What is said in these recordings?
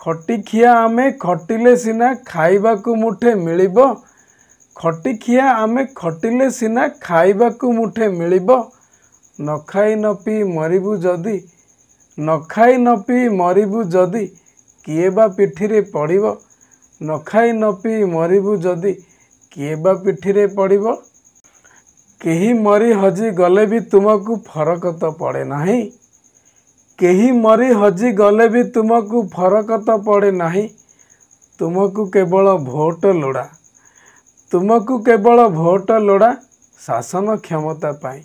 खटिखिया आमे खटिले सिना खाइबाकू मुठे मिलिबो। खटिखिया आमे खटिले सिना खाइबाकू मुठे मिलिबो। न खाई न पी मरिबू जदि, न खाई न पी मरिबू जदि किए बा पिठिरे पड़िबो। न खाई न पी मरिबू जदि किए बा पिठिरे पड़िबो। केही मरी हजी गले भी तुमको फरक तो पड़े नहीं। केही मरी हजी गले भी तुमको फरक तो पड़े नहीं। तुमको केवल भोट लोड़ा, तुमको केवल भोट लोड़ा शासन क्षमता पाई।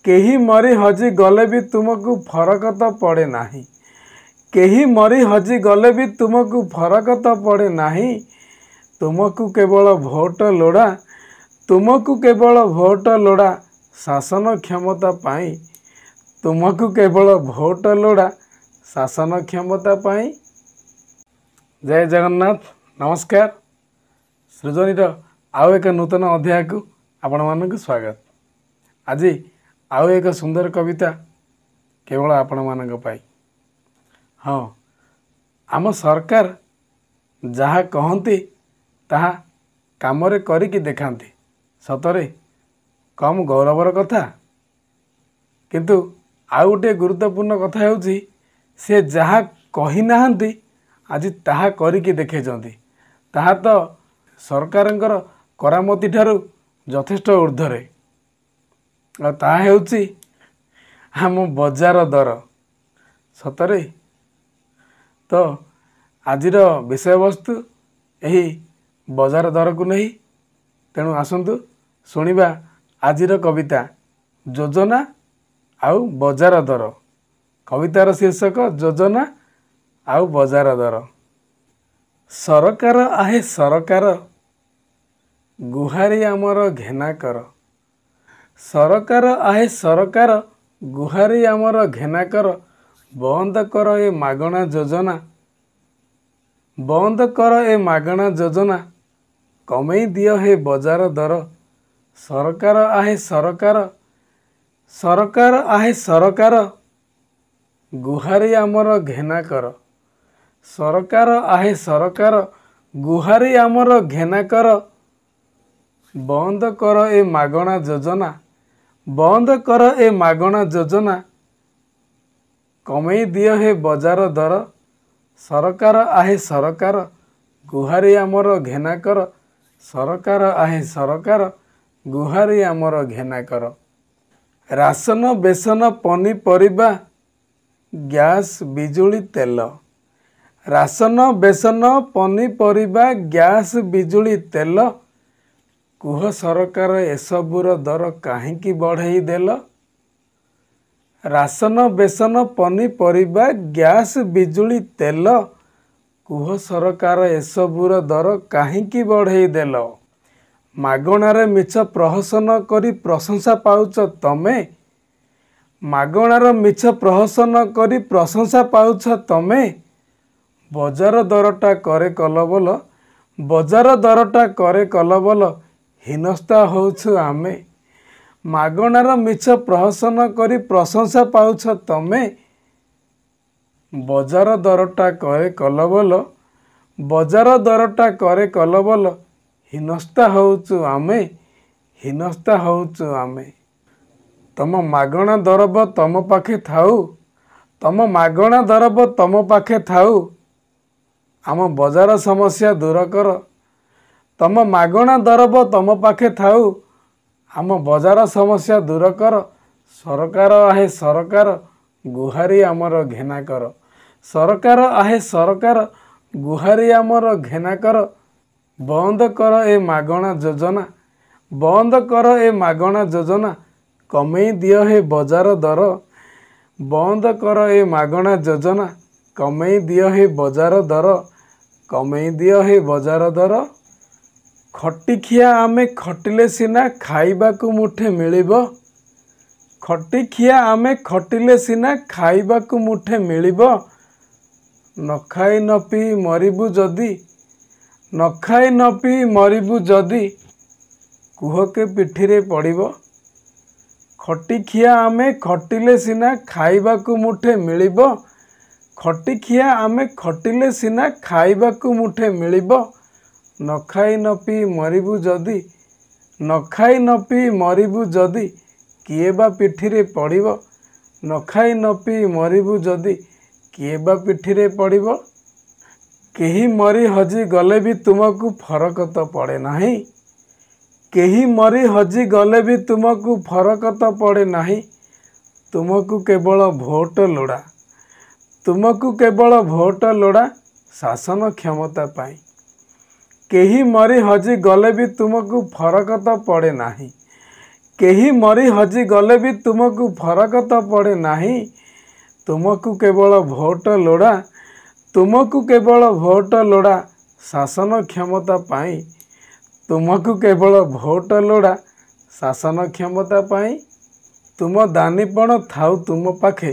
केही मरी हजी गले भी तुमको फरक तो पड़े नहीं। केही मरी हजी गले भी तुमको फरक तो पड़े नहीं। तुमको केवल भोट लोड़ा, तुमको केवल भोट लोड़ा शासन क्षमता पाई। तुमको केवल भोट लोड़ा शासन क्षमता पाई। जय जगन्नाथ। नमस्कार। सृजनीर आउ एक नूतन अध्याय को आपण मानक स्वागत। आज आउ एक सुंदर कविता केवल आपण मानक पाई। हाँ, आम सरकार जहाँ कहती ताहा कामरे करिकी देखाती। सतरे कम गौरवर कथा। किंतु आउ गोटे गुरुत्वपूर्ण कथा होउची से जहाँ कही नाहंती आज ताहा करिकी देखेचंती। ताहा तो सरकारंकर करामती ठारू यथेष्ट ऊर्ध्वरे। और ताहा हेउची आम बजार दर। सतरे तो आजिर विषय वस्तु यही बजार दर को नहीं। तेणु आसंतु शुणिबा आजिर कविता योजना आउ बजार दर। कवितार शीर्षक योजना आउ बजार दर। सरकार आहे सरकार गुहारी आमर घेना कर। सरकार आहे सरकार गुहारी आमर घेना कर। बंद कर ए मागणा योजना, बंद कर ए मागणा योजना कमई दियो हे बजार दर। सरकार आहे सरकार, सरकार आहे सरकार गुहारी आमर घेना कर। सरकार आहे सरकार गुहारी आमर घेना कर। बंद कर ए मागणा योजना, बंद कर ए मागणा योजना कमई दियो हे बजार दर। सरकार आहे सरकार गुहारी आमर घेना कर। सरकार आहे सरकार गुहारी आमर घेना कर। राशन बेसन पनीपरिबा गैस बिजुली तेल। राशन बेसन पनीपरिबा गैस बिजुली तेल कुह सरकार एसबुर दर काहींकी बढ़ाई देल। राशन बेसन पनीपरिबा गैस बिजुली तेल कुह सरकार एसबुर दर काहींकी बढ़ाई देल। मागणारे मिछ प्रहसन करी प्रशंसा पाउच तमे। मागणार मिछ प्रहसन करी प्रशंसा पाउछ तमे। बजार दरटा करे कलबल, बजार दरटा करे कलबल हिनस्ता होउछु आमे। मागणार मिछ प्रहसन करी प्रशंसा पाउछ तमे। बजार दरटा करे कलबल, बजार दरटा करे कलबल हिनस्ता होउछु आमे, हिनस्ता होउछु आमे। तम मागणा दरब तम पाखे थाउ, तम मागणा दरब तम पाखे थाउ आम बजार समस्या दूर कर। तम मागणा दरब तम पाखे थाउ आम बजार समस्या दूर कर। सरकार आहे सरकार गुहारी आमर घेना कर। सरकार आहे सरकार गुहारी आमर घेना कर। बंद कर ए मागणा योजना, बंद कर ए मागणा योजना कमई दियो हे बजार दर। बंद कर ए मागणा योजना कमई दियो हे बजार दर, कमई दियो हे बजार दर। खटिखिया आमे खटिले सिना खाइबाकू मुठे मिलिबो। खटिखिया आमे खटिले सिना खाइबाकू मुठे मिलिबो। न खाई न पी मरिबू जदि, न खाई न पी मरिबू जदि कुह के पिठिरे पड़िबो। खटिखिया आमे खटिले सिना खाइबाकू मुठे मिलिबो। ଖଟିଖିଆ ଆମେ ଖଟିଲେ ସିନା ଖାଇବାକୁ ମୁଠେ ମିଳିବ, ନ ଖାଇ ନ ପିଇ ମରିବୁ ଯଦି, ନ ଖାଇ ନ ପିଇ ମରିବୁ ଯଦି, କିଏ ବା ପିଠିରେ ପଡ଼ିବ, ନ ଖାଇ ନ ପିଇ ମରିବୁ ଯଦି, କିଏ ବା ପିଠିରେ ପଡ଼ିବ। କେହି ମରି ହଜି ଗଲେ ବି ତୁମକୁ ଫରକ ତ ପଡ଼େ ନାହିଁ, କେହି ମରି ହଜି ଗଲେ ବି ତୁମକୁ ଫରକ ତ ପଡ଼େ ନାହିଁ, ତୁମକୁ କେବଳ ଭୋଟ ଲୋଡ଼ା, ତୁମକୁ କେବଳ ଭୋଟ ଲୋଡ଼ା ଶାସନ କ୍ଷମତା ପାଇଁ। କେହି ମରି ହଜି ଗଲେ ବି ତୁମକୁ ଫରକ ତ ପଡ଼େ ନାହିଁ, କେହି ମରି ହଜି ଗଲେ ବି ତୁମକୁ ଫରକ ତ ପଡ଼େ ନାହିଁ, ତୁମକୁ କେବଳ ଭୋଟ ଲୋଡ଼ା, ତୁମକୁ କେବଳ ଭୋଟ ଲୋଡ଼ା ଶାସନ କ୍ଷମତା ପାଇଁ, ତୁମକୁ କେବଳ ଭୋଟ ଲୋଡ଼ା ଶାସନ କ୍ଷମତା ପାଇଁ। ତୁମ ଦାନୀପଣ ଥାଉ ତୁମ ପାଖେ,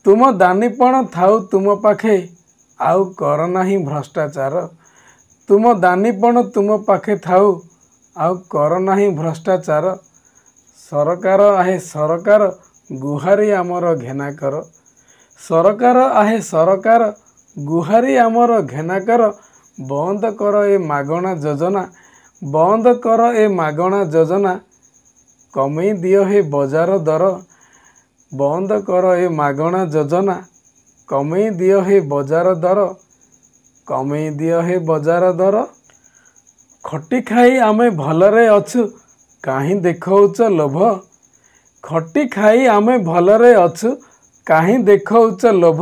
ତୁମ ଦାନୀପଣ ଥାଉ ତୁମ ପାଖେ, ଆଉ କର ନାହିଁ ଭ୍ରଷ୍ଟାଚାର, ତୁମ ଦାନୀପଣ ତୁମ ପାଖେ ଥାଉ, ଆଉ କର ନାହିଁ ଭ୍ରଷ୍ଟାଚାର। ସରକାର ଆହେ ସରକାର, ଗୁହାରି ଆମର ଘେନାକର, ସରକାର ଆହେ ସରକାର, ଗୁହାରି ଆମର ଘେନାକର, ବନ୍ଦ କର ଏ ମାଗଣା ଯୋଜନା, ବନ୍ଦ କର ଏ ମାଗଣା ଯୋଜନା, କମେଇ ଦିଅ ହେ ବଜାର ଦର, ବନ୍ଦ କର ଏ ମାଗଣା ଯୋଜନା, କମେଇ ଦିଅ ହେ ବଜାର ଦର, କମେଇ ଦିଅ ହେ ବଜାର ଦର। ଖଟି ଖାଇ ଆମେ ଭଲରେ ଅଛୁ, କାହିଁ ଦେଖାଉଛ ଲୋଭ, ଖଟି ଖାଇ ଆମେ ଭଲରେ ଅଛୁ, କାହିଁ ଦେଖାଉଛ ଲୋଭ।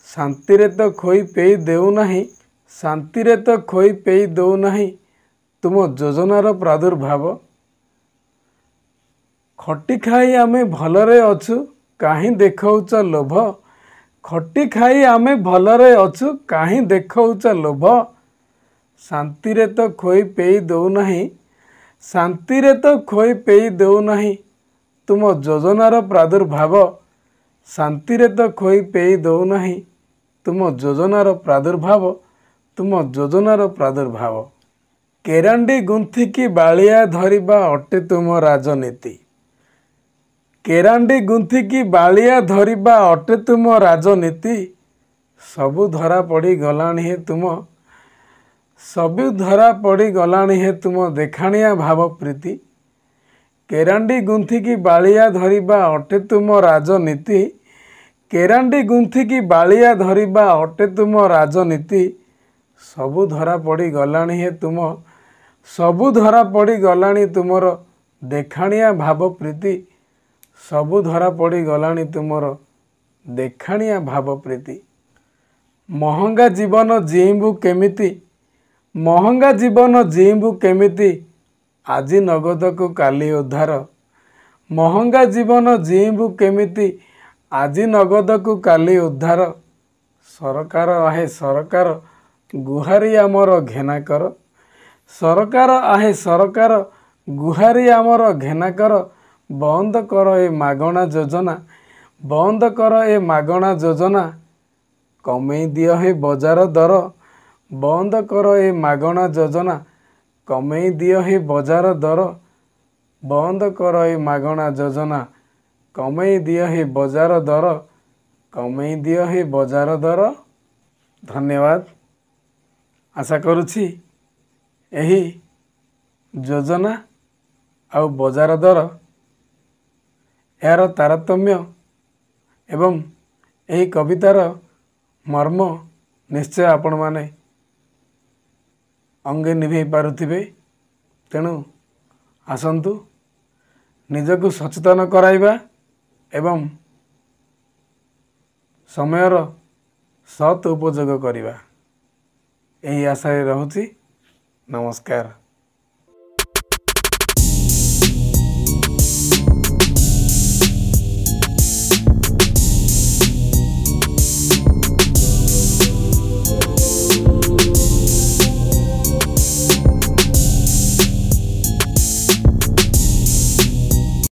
ଶାନ୍ତିରେ ତ ଖୋଇ ପେଇ ଦେଉନାହିଁ, ଶାନ୍ତିରେ ତ ଖୋଇ ପେଇ ଦେଉନାହିଁ ତୁମ ଯୋଜନାର ପ୍ରାଦୁର୍ଭାବ। ଖଟି ଖାଇ ଆମେ ଭଲରେ ଅଛୁ, କାହିଁ ଦେଖାଉଛ ଲୋଭ, ଖଟି ଖାଇ ଆମେ ଭଲରେ ଅଛୁ, କାହିଁ ଦେଖାଉଛ ଲୋଭ। ଶାନ୍ତିରେ ତ ଖୋଇ ପେଇ ଦେଉନାହିଁ, ଶାନ୍ତିରେ ତ ଖୋଇ ପେଇ ଦେଉନାହିଁ ତୁମ ଯୋଜନାର ପ୍ରାଦୁର୍ଭାବ, ଶାନ୍ତିରେ ତ ଖୋଇ ପେଇ ଦେଉନାହିଁ ତୁମ ଯୋଜନାର ପ୍ରାଦୁର୍ଭାବ, ତୁମ ଯୋଜନାର ପ୍ରାଦୁର୍ଭାବ। କେରାଣ୍ଡି ଗୁନ୍ଥିକି ବାଳିଆ ଧରିବା ଅଟେ ତୁମ ରାଜନୀତି, କେରାଣ୍ଡି ଗୁନ୍ଥିକି ବାଳିଆ ଧରିବା ଅଟେ ତୁମ ରାଜନୀତି, ସବୁ ଧରା ପଡ଼ି ଗଲାଣି ହେ ତୁମ, ସବୁ ଧରା ପଡ଼ି ଗଲାଣି ହେ ତୁମ ଦେଖାଣିଆ ଭାବ ପ୍ରୀତି। କେରାଣ୍ଡି ଗୁନ୍ଥିକି ବାଳିଆ ଧରିବା ଅଟେ ତୁମ ରାଜନୀତି, କେରାଣ୍ଡି ଗୁନ୍ଥିକି ବାଳିଆ ଧରିବା ଅଟେ ତୁମ ରାଜନୀତି, ସବୁ ଧରା ପଡ଼ି ଗଲାଣି ହେ ତୁମ, ସବୁ ଧରା ପଡ଼ି ଗଲାଣି ତୁମର ଦେଖାଣିଆ ଭାବ ପ୍ରୀତି, ସବୁ ଧରା ପଡ଼ି ଗଲାଣି ତୁମର ଦେଖାଣିଆ ଭାବ ପ୍ରୀତି। ମହଙ୍ଗା ଜୀବନ ଜୀଇଁବୁ କେମିତି, ମହଙ୍ଗା ଜୀବନ ଜୀଇଁବୁ କେମିତି, ଆଜି ନଗଦକୁ କାଲି ଉଦ୍ଧାର, ମହଙ୍ଗା ଜୀବନ ଜୀଇଁବୁ କେମିତି, ଆଜି ନଗଦକୁ କାଲି ଉଦ୍ଧାର। ସରକାର ଆହେ ସରକାର, ଗୁହାରି ଆମର ଘେନାକର, ସରକାର ଆହେ ସରକାର, ଗୁହାରି ଆମର ଘେନାକର, ବନ୍ଦ କର ଏ ମାଗଣା ଯୋଜନା, ବନ୍ଦ କର ଏ ମାଗଣା ଯୋଜନା, କମେଇ ଦିଅ ହେ ବଜାର ଦର, ବନ୍ଦ କର ଏ ମାଗଣା ଯୋଜନା, କମେଇ ଦିଅ ହେ ବଜାର ଦର, ବନ୍ଦ କର ଏ ମାଗଣା ଯୋଜନା, କମେଇ ଦିଅ ହେ ବଜାର ଦର, କମେଇ ଦିଅ ହେ ବଜାର ଦର। ଧନ୍ୟବାଦ। ଆଶା କରୁଛି ଏହି ଯୋଜନା ଆଉ ବଜାର ଦର, ଏହାର ତାରତମ୍ୟ ଏବଂ ଏହି କବିତାର ମର୍ମ ନିଶ୍ଚୟ ଆପଣମାନେ ଅଙ୍ଗେ ନିଭେଇ ପାରୁଥିବେ। ତେଣୁ ଆସନ୍ତୁ ନିଜକୁ ସଚେତନ କରାଇବା ଏବଂ ସମୟର ସତ୍ ଉପଯୋଗ କରିବା, ଏହି ଆଶାରେ ରହୁଛି। ନମସ୍କାର।